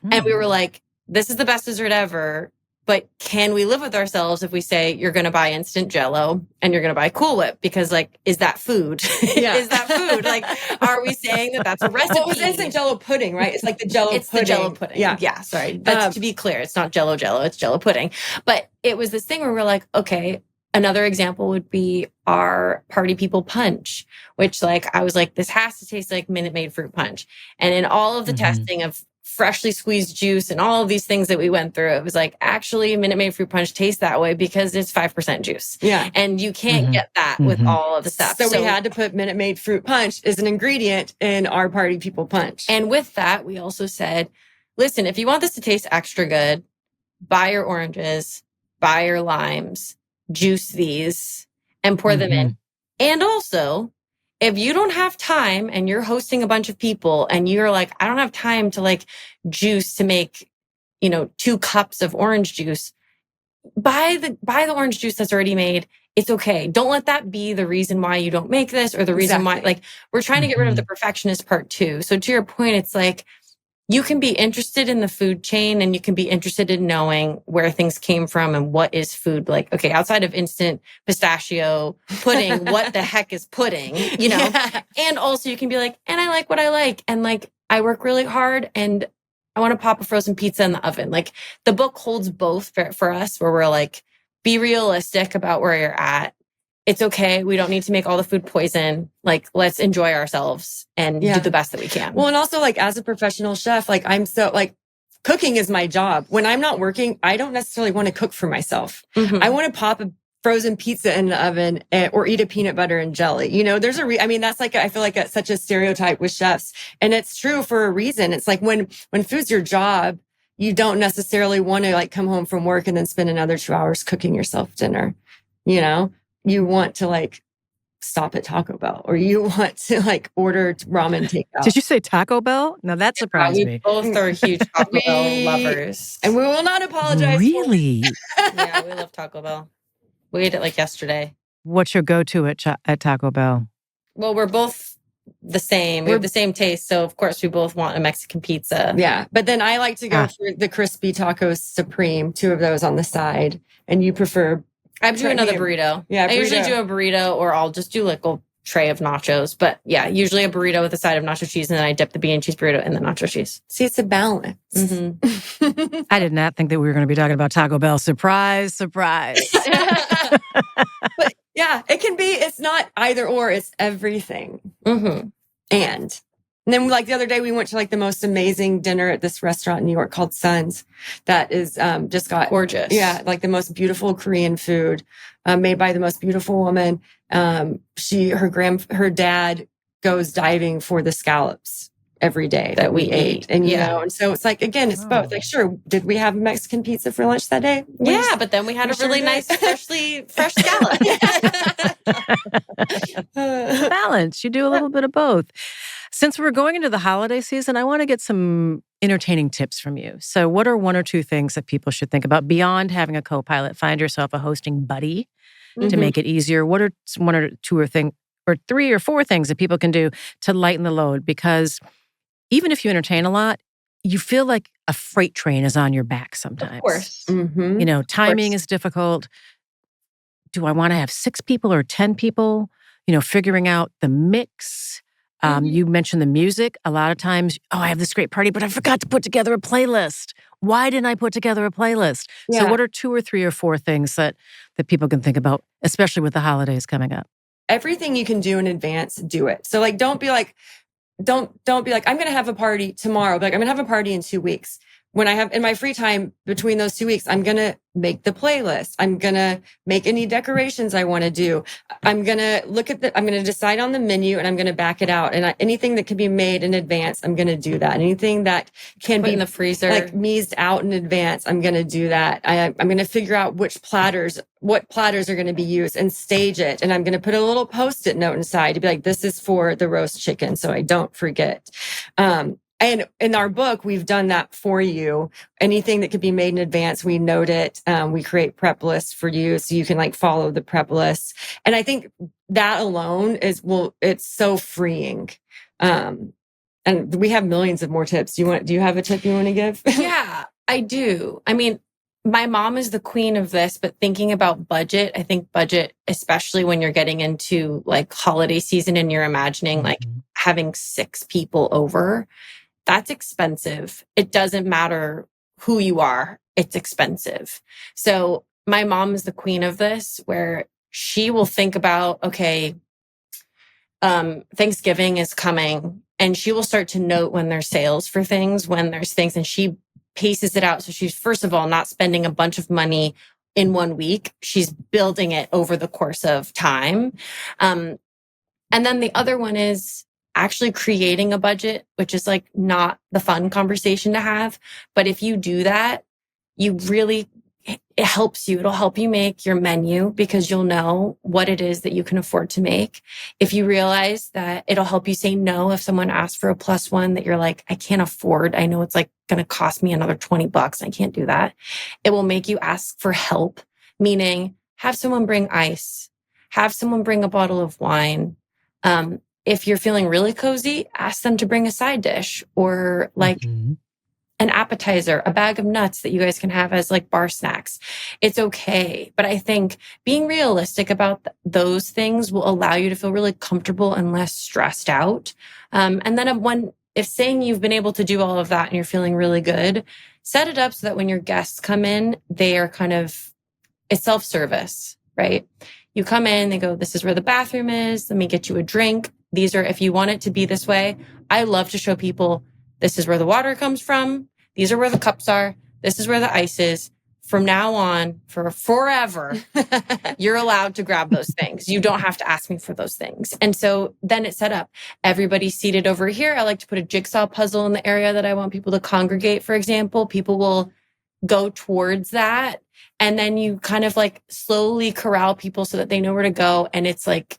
And we were like, this is the best dessert ever. But can we live with ourselves if we say you're going to buy instant jello and you're going to buy Cool Whip? Because like, is that food? Yeah. Is that food? Like, are we saying that that's a recipe? Well, it's instant jello pudding, right? It's like the jello it's pudding. The jello pudding. Yeah. Sorry. But to be clear, it's not jello, it's jello pudding. But it was this thing where we're like, okay, another example would be our Party People punch, which like, I was like, this has to taste like Minute Maid fruit punch. And in all of the testing of freshly squeezed juice and all of these things that we went through, it was like, actually Minute Maid fruit punch tastes that way because it's 5% juice. Yeah. And you can't get that with all of the stuff. So we had to put Minute Maid fruit punch as an ingredient in our Party People punch. And with that, we also said, listen, if you want this to taste extra good, buy your oranges, buy your limes, juice these and pour them in. And also, if you don't have time and you're hosting a bunch of people and you're like, I don't have time to like juice to make, 2 cups of orange juice, buy the orange juice that's already made. It's okay. Don't let that be the reason why you don't make this or the reason why, like, we're trying to get rid of the perfectionist part too. So to your point, it's like, you can be interested in the food chain and you can be interested in knowing where things came from and what is food. Like, okay, outside of instant pistachio pudding, what the heck is pudding, Yeah. And also you can be like, and I like what I like. And like, I work really hard and I want to pop a frozen pizza in the oven. Like the book holds both for us where we're like, be realistic about where you're at. It's okay. We don't need to make all the food poison. Like, let's enjoy ourselves and do the best that we can. Well, and also like as a professional chef, like I'm so like cooking is my job. When I'm not working, I don't necessarily want to cook for myself. I want to pop a frozen pizza in the oven or eat a peanut butter and jelly. There's I mean, that's like, I feel like it's such a stereotype with chefs and it's true for a reason. It's like when food's your job, you don't necessarily want to like come home from work and then spend another 2 hours cooking yourself dinner. You want to like stop at Taco Bell or you want to like order ramen takeout. Did you say Taco Bell? Now that surprised we me. Both are huge Taco Bell lovers. And we will not apologize. Really? Yeah, we love Taco Bell. We ate it like yesterday. What's your go-to at Taco Bell? Well, we're both the same. We have the same taste. So of course we both want a Mexican pizza. Yeah. But then I like to go for the crispy tacos supreme, 2 of those on the side. And you prefer I do another burrito. Yeah, I usually do a burrito or I'll just do like a tray of nachos. But yeah, usually a burrito with a side of nacho cheese and then I dip the bean and cheese burrito in the nacho cheese. See, it's a balance. I did not think that we were going to be talking about Taco Bell. Surprise, surprise. But yeah, it can be, it's not either or, it's everything. And then like the other day we went to like the most amazing dinner at this restaurant in New York called Sun's that is just got gorgeous. Yeah, like the most beautiful Korean food made by the most beautiful woman. Her dad goes diving for the scallops every day that we ate. And and so it's like again, it's both. Like sure, did we have Mexican pizza for lunch that day? But then we had a really nice fresh scallop. Balance. You do a little bit of both. Since we're going into the holiday season, I want to get some entertaining tips from you. So what are 1 or 2 things that people should think about beyond having a co-pilot? Find yourself a hosting buddy to make it easier. What are 1 or 2 or 3 or 4 things that people can do to lighten the load? Because even if you entertain a lot, you feel like a freight train is on your back sometimes. Of course. Timing is difficult. Do I want to have 6 people or 10 people? Figuring out the mix. You mentioned the music. A lot of times, I have this great party, but I forgot to put together a playlist. Why didn't I put together a playlist? So what are 2 or 3 or 4 things that people can think about, especially with the holidays coming up? Everything you can do in advance, do it. So like, don't be like, I'm going to have a party tomorrow. Like, I'm going to have a party in 2 weeks. When I have in my free time between those 2 weeks, I'm going to make the playlist. I'm going to make any decorations I want to do. I'm going to I'm going to decide on the menu and I'm going to back it out. And anything that can be made in advance, I'm going to do that. Anything that can be in the freezer, like meased out in advance, I'm going to do that. I'm going to figure out what platters are going to be used and stage it. And I'm going to put a little Post-it note inside to be like, this is for the roast chicken. So I don't forget. And in our book, we've done that for you. Anything that could be made in advance, we note it. We create prep lists for you so you can like follow the prep lists. And I think that alone it's so freeing. And we have millions of more tips. Do you have a tip you want to give? Yeah, I do. I mean, my mom is the queen of this, but thinking about budget, I think budget, especially when you're getting into like holiday season and you're imagining like having 6 people over, that's expensive. It doesn't matter who you are. It's expensive. So my mom is the queen of this, where she will think about, okay, Thanksgiving is coming, and she will start to note when there's sales for things, when there's things, and she paces it out. So she's, first of all, not spending a bunch of money in 1 week. She's building it over the course of time. And then the other one is actually creating a budget, which is like not the fun conversation to have. But if you do that, it helps you. It'll help you make your menu because you'll know what it is that you can afford to make. If you realize that, it'll help you say no if someone asks for a +1 that you're like, I can't afford. I know it's like going to cost me another $20. I can't do that. It will make you ask for help, meaning have someone bring ice, have someone bring a bottle of wine. If you're feeling really cozy, ask them to bring a side dish or like an appetizer, a bag of nuts that you guys can have as like bar snacks. It's okay. But I think being realistic about those things will allow you to feel really comfortable and less stressed out. And then if saying you've been able to do all of that and you're feeling really good, set it up so that when your guests come in, they are it's self-service, right? You come in, they go, this is where the bathroom is. Let me get you a drink. These are, if you want it to be this way, I love to show people, this is where the water comes from. These are where the cups are. This is where the ice is. From now on, for forever, you're allowed to grab those things. You don't have to ask me for those things. And so then it's set up. Everybody's seated over here. I like to put a jigsaw puzzle in the area that I want people to congregate, for example. People will go towards that. And then you kind of like slowly corral people so that they know where to go. And it's like,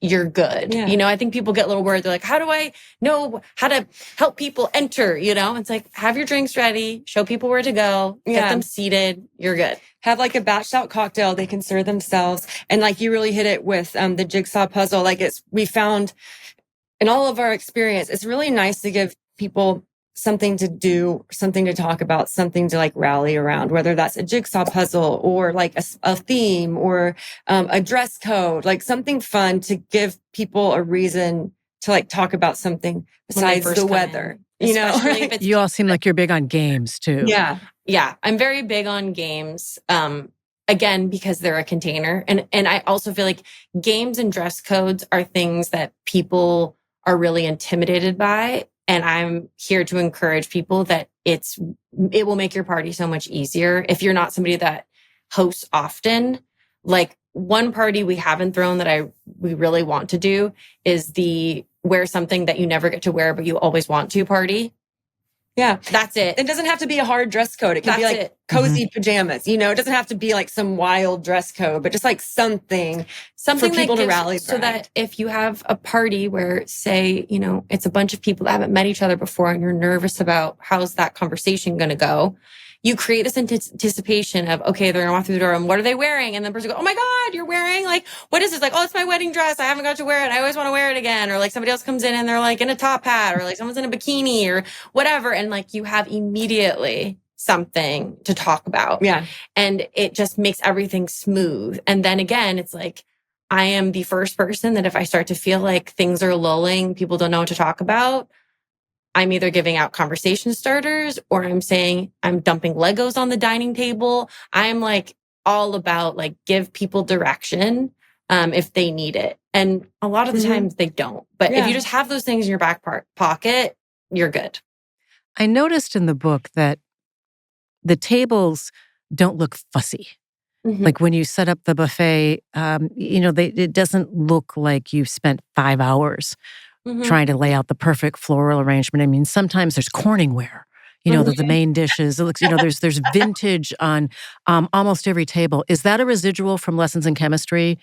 you're good. Yeah. You know, I think people get a little worried. They're like, how do I know how to help people enter? You know, it's like, have your drinks ready, show people where to go, get them seated. You're good. Have like a batched out cocktail they can serve themselves. And like you really hit it with the jigsaw puzzle. Like we found in all of our experience, it's really nice to give people something to do, something to talk about, something to like rally around, whether that's a jigsaw puzzle or like a theme or a dress code, like something fun to give people a reason to like talk about something besides the weather. You know, you all seem like you're big on games too. Yeah. Yeah. I'm very big on games. Again, because they're a container. And I also feel like games and dress codes are things that people are really intimidated by. And I'm here to encourage people that it will make your party so much easier. If you're not somebody that hosts often, like one party we haven't thrown that we really want to do is the wear something that you never get to wear, but you always want to party. Yeah. That's it. It doesn't have to be a hard dress code. It can be like cozy pajamas. You know, it doesn't have to be like some wild dress code, but just like something for people to rally so that if you have a party where, say, you know, it's a bunch of people that haven't met each other before and you're nervous about how's that conversation going to go, you create this anticipation of, okay, they're going to walk through the door and what are they wearing? And then the person goes, oh my God, you're wearing like, what is this? Like, oh, it's my wedding dress. I haven't got to wear it. I always want to wear it again. Or like somebody else comes in and they're like in a top hat or like someone's in a bikini or whatever. And like you have immediately something to talk about. Yeah. And it just makes everything smooth. And then again, it's like, I am the first person that if I start to feel like things are lulling, people don't know what to talk about, I'm either giving out conversation starters or I'm saying I'm dumping Legos on the dining table. I'm like all about like give people direction if they need it. And a lot of the times they don't. But if you just have those things in your back pocket, you're good. I noticed in the book that the tables don't look fussy. Like when you set up the buffet, it doesn't look like you've spent 5 hours trying to lay out the perfect floral arrangement. I mean, sometimes there's Corningware, the main dishes. It looks, there's vintage on almost every table. Is that a residual from Lessons in Chemistry?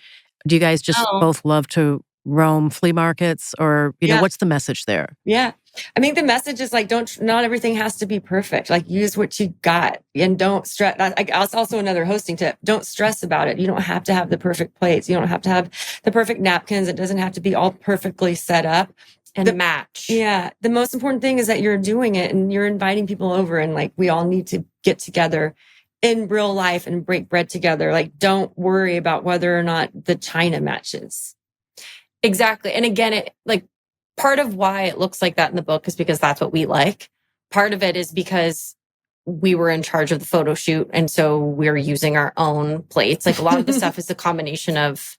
Do you guys just both love to roam flea markets, or what's the message there? Yeah. I think the message is like, not everything has to be perfect. Like use what you got and don't stress. That's also another hosting tip. Don't stress about it. You don't have to have the perfect plates. You don't have to have the perfect napkins. It doesn't have to be all perfectly set up and match. Yeah. The most important thing is that you're doing it and you're inviting people over, and like, we all need to get together in real life and break bread together. Like, don't worry about whether or not the china matches. Exactly. And again, part of why it looks like that in the book is because that's what we like. Part of it is because we were in charge of the photo shoot. And so we're using our own plates. Like a lot of the stuff is a combination of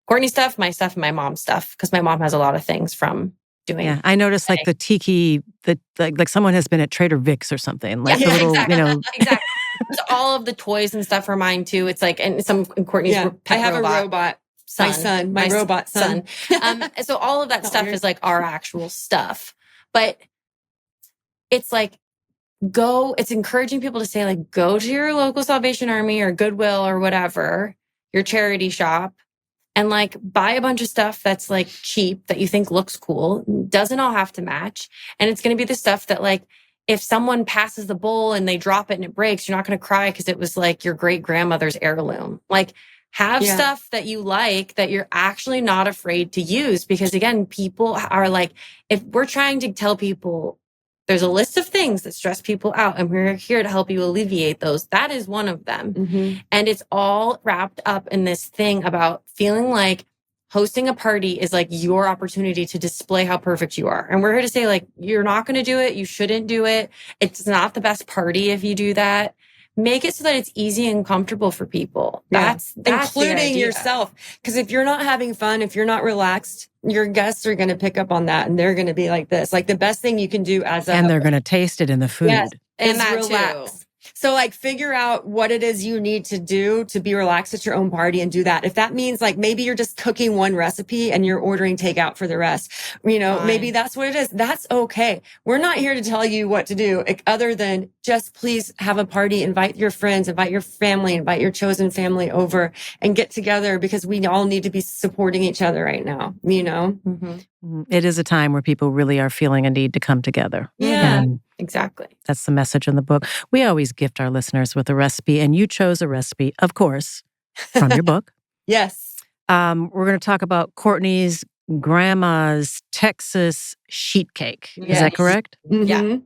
Courtney stuff, my stuff, and my mom's stuff. Because my mom has a lot of things from doing. Yeah, I noticed like the tiki, like someone has been at Trader Vic's or something. Like the little, exactly. Exactly. So all of the toys and stuff are mine too. It's like, and some in Courtney's I have robot. a robot. My robot son. So all of that stuff is like our actual stuff. But it's like, it's encouraging people to say like, go to your local Salvation Army or Goodwill or whatever, your charity shop, and like buy a bunch of stuff that's like cheap that you think looks cool. Doesn't all have to match. And it's going to be the stuff that like, if someone passes the bowl and they drop it and it breaks, you're not going to cry because it was like your great grandmother's heirloom. Like, have stuff that you like that you're actually not afraid to use. Because again, people are like, if we're trying to tell people there's a list of things that stress people out and we're here to help you alleviate those, that is one of them. And it's all wrapped up in this thing about feeling like hosting a party is like your opportunity to display how perfect you are. And we're here to say like, you're not going to do it. You shouldn't do it. It's not the best party if you do that. Make it so that it's easy and comfortable for people. That's including yourself. Because if you're not having fun, if you're not relaxed, your guests are going to pick up on that and they're going to be like this. Like the best thing you can do and they're going to taste it in the food. Yes, and that relax. too. So like figure out what it is you need to do to be relaxed at your own party and do that. If that means like maybe you're just cooking one recipe and you're ordering takeout for the rest, maybe that's what it is. That's okay. We're not here to tell you what to do other than just please have a party, invite your friends, invite your family, invite your chosen family over and get together because we all need to be supporting each other right now, It is a time where people really are feeling a need to come together. Yeah. And exactly. that's the message in the book. We always gift our listeners with a recipe, and you chose a recipe, of course, from your book. Yes. We're going to talk about Courtney's grandma's Texas sheet cake. Yes. Is that correct? Yeah.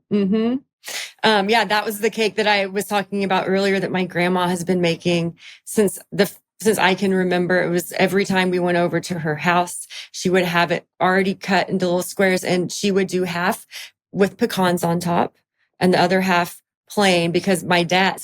That was the cake that I was talking about earlier that my grandma has been making since I can remember. It was every time we went over to her house, she would have it already cut into little squares, and she would do half with pecans on top and the other half plain because my dad,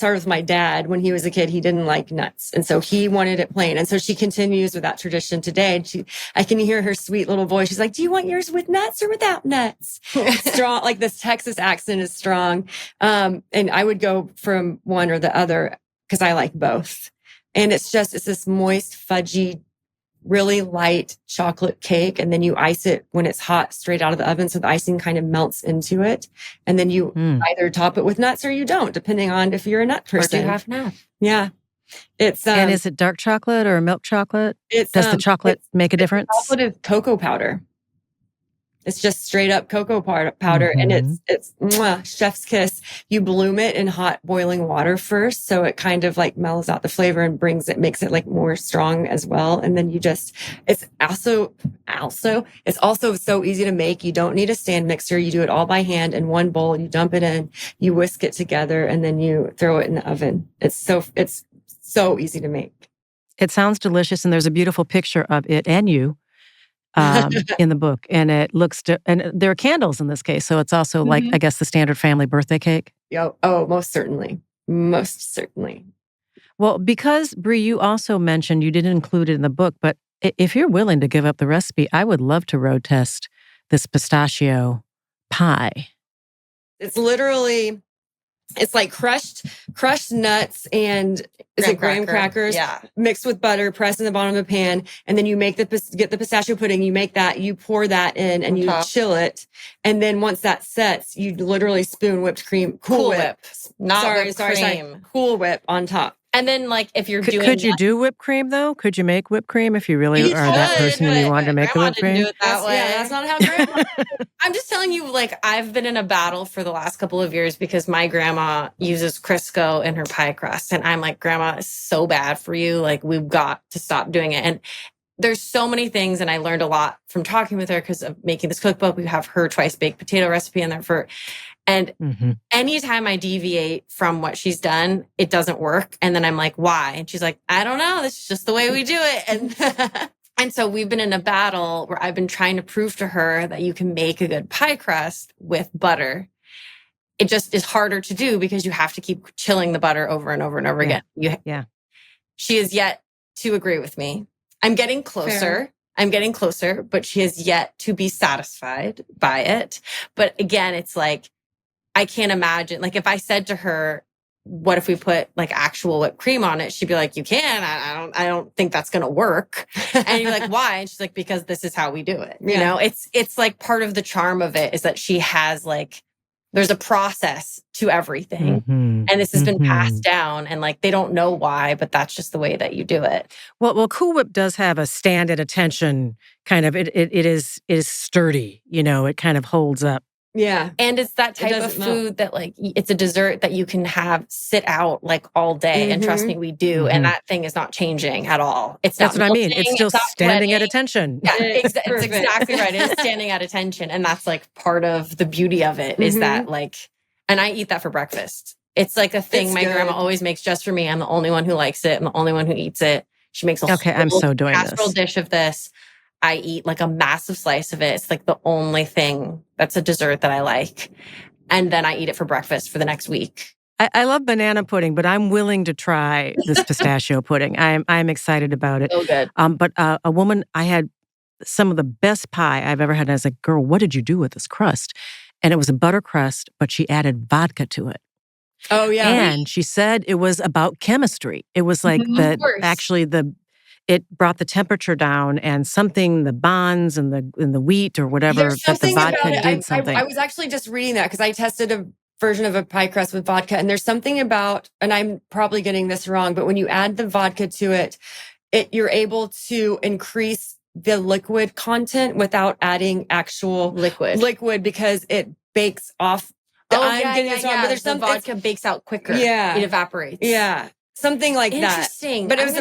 when he was a kid, he didn't like nuts. And so he wanted it plain. And so she continues with that tradition today. And I can hear her sweet little voice. She's like, do you want yours with nuts or without nuts? Strong, like this Texas accent is strong. And I would go from one or the other because I like both. And it's this moist, fudgy, really light chocolate cake. And then you ice it when it's hot straight out of the oven. So the icing kind of melts into it. And then you either top it with nuts or you don't, depending on if you're a nut person. Or do half and half. Yeah. And is it dark chocolate or milk chocolate? Does the chocolate make a difference? Chocolate is cocoa powder. It's just straight up cocoa powder. And it's chef's kiss. You bloom it in hot boiling water first. So it kind of like mellows out the flavor and makes it like more strong as well. And then it's also so easy to make. You don't need a stand mixer. You do it all by hand in one bowl. You dump it in, you whisk it together, and then you throw it in the oven. It's so easy to make. It sounds delicious, and there's a beautiful picture of it and you in the book. And it looks, and there are candles in this case. So it's also like, I guess, the standard family birthday cake. Oh, most certainly. Most certainly. Well, because Brie, you also mentioned you didn't include it in the book, but if you're willing to give up the recipe, I would love to road test this pistachio pie. It's literally, it's like crushed nuts and graham crackers mixed with butter, pressed in the bottom of a pan. And then you get the pistachio pudding, you make that, you pour that in and you chill it. And then once that sets, you literally spoon whipped cream, Cool Whip. Cool Whip on top. And then, like, if you're could you do whipped cream though? Could you make whipped cream if you really are that person and you wanted to make the whipped cream? Do it that way. Yeah, that's not how grandma. I'm just telling you, like, I've been in a battle for the last couple of years because my grandma uses Crisco in her pie crust, and I'm like, Grandma, it's so bad for you. Like, we've got to stop doing it. And there's so many things, and I learned a lot from talking with her because of making this cookbook. We have her twice baked potato recipe in there and anytime I deviate from what she's done, it doesn't work. And then I'm like, why? And she's like, I don't know. This is just the way we do it. And so we've been in a battle where I've been trying to prove to her that you can make a good pie crust with butter. It just is harder to do because you have to keep chilling the butter over and over and over again. She has yet to agree with me. I'm getting closer. But she has yet to be satisfied by it. But again, it's like, I can't imagine, like, if I said to her, what if we put like actual whipped cream on it? She'd be like, you can. I don't think that's going to work. And you're like, why? And she's like, because this is how we do it. You know, it's like part of the charm of it is that she has like, there's a process to everything. And this has been passed down and like, they don't know why, but that's just the way that you do it. Well, Cool Whip does have a stand at attention kind of, it is sturdy, you know, it kind of holds up. Yeah. And it's that type of food that like, it's a dessert that you can have sit out like all day. And trust me, we do. And that thing is not changing at all. That's what I mean. It's still standing at attention. Yeah, it's exactly right. It is standing at attention. And that's like part of the beauty of it is that like, and I eat that for breakfast. It's like a thing my grandma always makes just for me. I'm the only one who likes it. I'm the only one who eats it. She makes a whole I'm so doing casserole dish of this. I eat like a massive slice of it. It's like the only thing that's a dessert that I like. And then I eat it for breakfast for the next week. I love banana pudding, but I'm willing to try this pistachio pudding. I'm excited about it. So good. But a woman, I had some of the best pie I've ever had. And I was like, girl, what did you do with this crust? And it was a butter crust, but she added vodka to it. Oh, yeah. And she said it was about chemistry. It was like it brought the temperature down and the bonds and the wheat or whatever that the vodka did something. I was actually just reading that because I tested a version of a pie crust with vodka, and there's something about, and I'm probably getting this wrong, but when you add the vodka to it, you're able to increase the liquid content without adding actual liquid because it bakes off. I'm getting this wrong, but there's some vodka bakes out quicker. Yeah, it evaporates. Yeah. Something like that. Interesting. But it was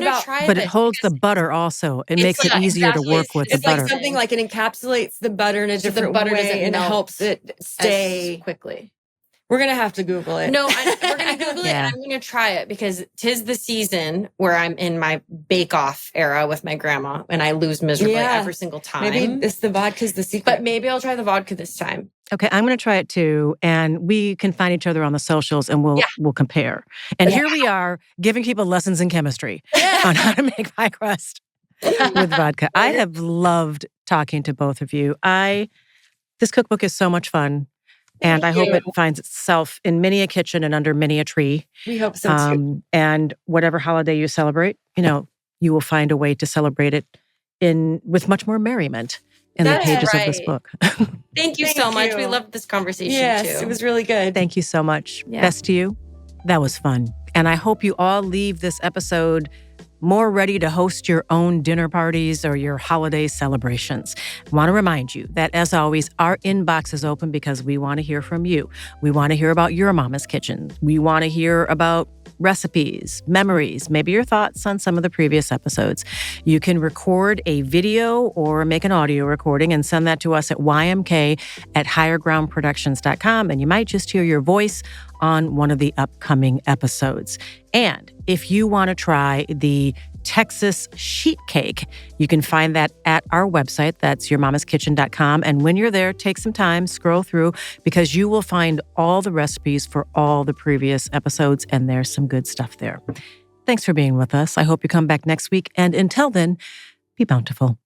but it holds the butter also. It makes it easier to work with the butter. It's like something like it encapsulates the butter in a different way and helps it stay quickly. We're going to have to Google it. No, we're going to Google it and I'm going to try it because 'tis the season where I'm in my bake-off era with my grandma and I lose miserably every single time. Maybe the vodka's the secret. But maybe I'll try the vodka this time. Okay, I'm going to try it too. And we can find each other on the socials and we'll compare. And here we are giving people lessons in chemistry on how to make pie crust with vodka. I have loved talking to both of you. This cookbook is so much fun. And I hope it finds itself in many a kitchen and under many a tree. We hope so too. And whatever holiday you celebrate, you will find a way to celebrate it with much more merriment in the pages of this book. Thank you so much. We loved this conversation too. Yes, it was really good. Thank you so much. Yeah. Best to you. That was fun. And I hope you all leave this episode more ready to host your own dinner parties or your holiday celebrations. I want to remind you that, as always, our inbox is open because we want to hear from you. We want to hear about your mama's kitchen. We want to hear about recipes, memories, maybe your thoughts on some of the previous episodes. You can record a video or make an audio recording and send that to us at ymk@highergroundproductions.com, and you might just hear your voice on one of the upcoming episodes. And if you want to try the Texas sheet cake. You can find that at our website. That's yourmamaskitchen.com. And when you're there, take some time, scroll through, because you will find all the recipes for all the previous episodes, and there's some good stuff there. Thanks for being with us. I hope you come back next week. And until then, be bountiful.